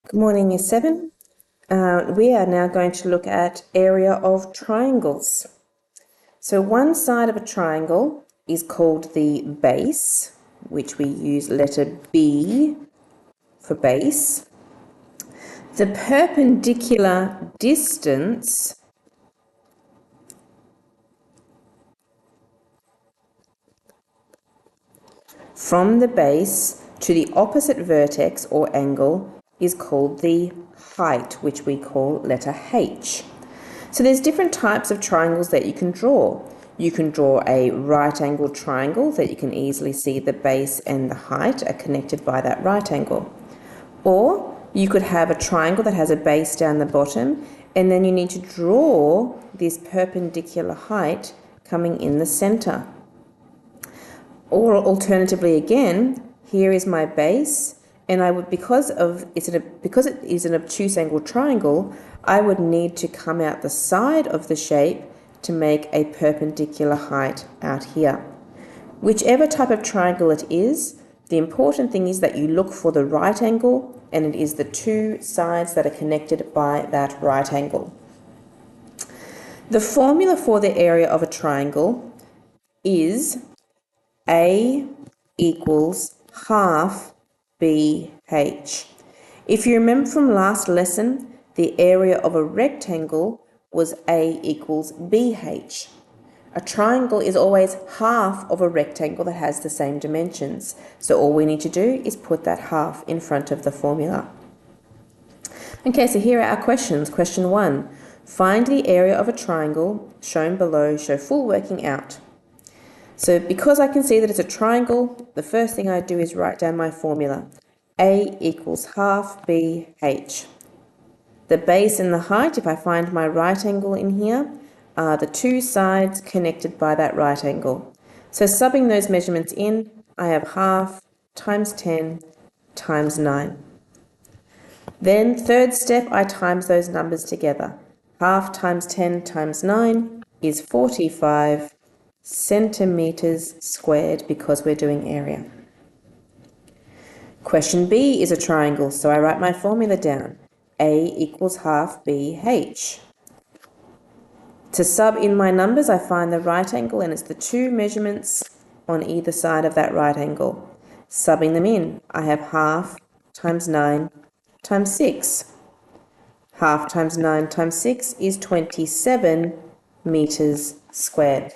Good morning, Year 7. We are now going to look at area of triangles. So one side of a triangle is called the base, which we use letter B for base. The perpendicular distance from the base to the opposite vertex or angle is called the height, which we call letter H. So there's different types of triangles that you can draw. You can draw a right angle triangle that you can easily see the base and the height are connected by that right angle. Or you could have a triangle that has a base down the bottom, and then you need to draw this perpendicular height coming in the center. Or alternatively again, here is my base, and I would, because it is an obtuse angle triangle, I would need to come out the side of the shape to make a perpendicular height out here. Whichever type of triangle it is, the important thing is that you look for the right angle, and it is the two sides that are connected by that right angle. The formula for the area of a triangle is A equals half BH. If you remember from last lesson, the area of a rectangle was A equals BH. A triangle is always half of a rectangle that has the same dimensions. So all we need to do is put that half in front of the formula. Okay, so here are our questions. Question 1. Find the area of a triangle shown below. Show full working out. So because I can see that it's a triangle, the first thing I do is write down my formula. A equals half BH. The base and the height, if I find my right angle in here, are the two sides connected by that right angle. So subbing those measurements in, I have half times 10 times 9. Then third step, I times those numbers together. Half times 10 times 9 is 45 centimeters squared because we're doing area. Question B is a triangle, so I write my formula down. A equals half BH. To sub in my numbers, I find the right angle, and it's the two measurements on either side of that right angle. Subbing them in, I have half times 9 times 6. Half times 9 times 6 is 27 meters squared.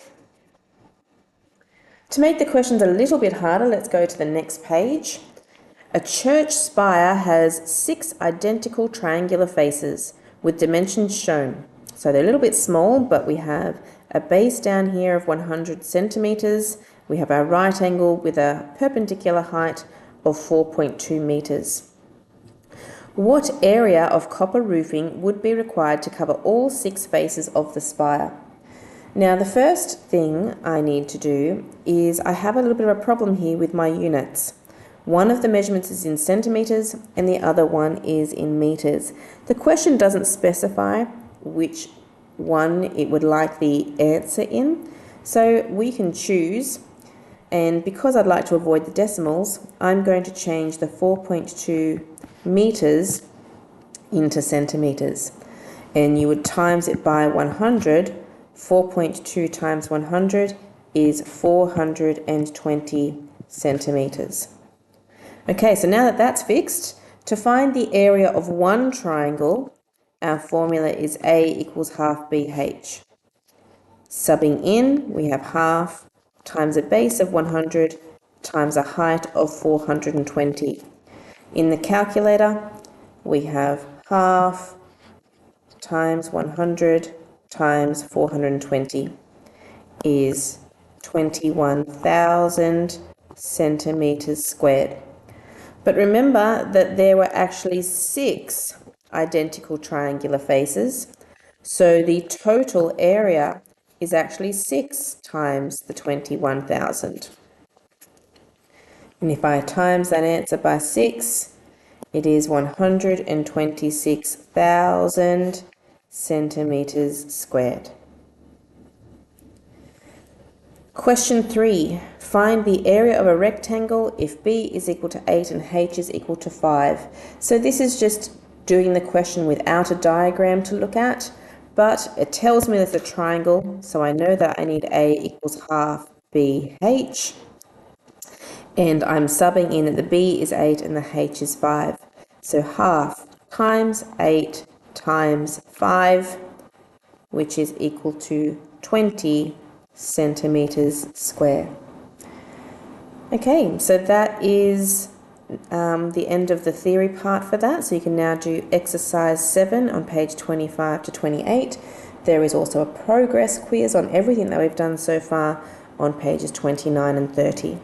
To make the questions a little bit harder, let's go to the next page. A church spire has 6 identical triangular faces with dimensions shown. So they're a little bit small, but we have a base down here of 100 centimeters. We have our right angle with a perpendicular height of 4.2 meters. What area of copper roofing would be required to cover all 6 faces of the spire? Now, the first thing I need to do is I have a little bit of a problem here with my units. One of the measurements is in centimeters and the other one is in meters. The question doesn't specify which one it would like the answer in, so we can choose, and because I'd like to avoid the decimals, I'm going to change the 4.2 meters into centimeters, and you would times it by 100. 4.2 times 100 is 420 centimeters. Okay, so now that that's fixed, to find the area of one triangle, our formula is A equals half BH. Subbing in, we have half times a base of 100 times a height of 420. In the calculator, we have half times 100 times 420 is 21,000 centimeters squared. But remember that there were actually 6 identical triangular faces, so the total area is actually 6 times the 21,000. And if I times that answer by 6, it is 126,000 centimeters squared. Question 3. Find the area of a rectangle if b is equal to 8 and h is equal to 5. So this is just doing the question without a diagram to look at, but it tells me there's a triangle, so I know that I need a equals half bh, and I'm subbing in that the b is 8 and the h is 5. So half times 8 times 5, which is equal to 20 centimeters square. Okay, so that is the end of the theory part for that. So you can now do exercise 7 on page 25 to 28. There is also a progress quiz on everything that we've done so far on pages 29 and 30.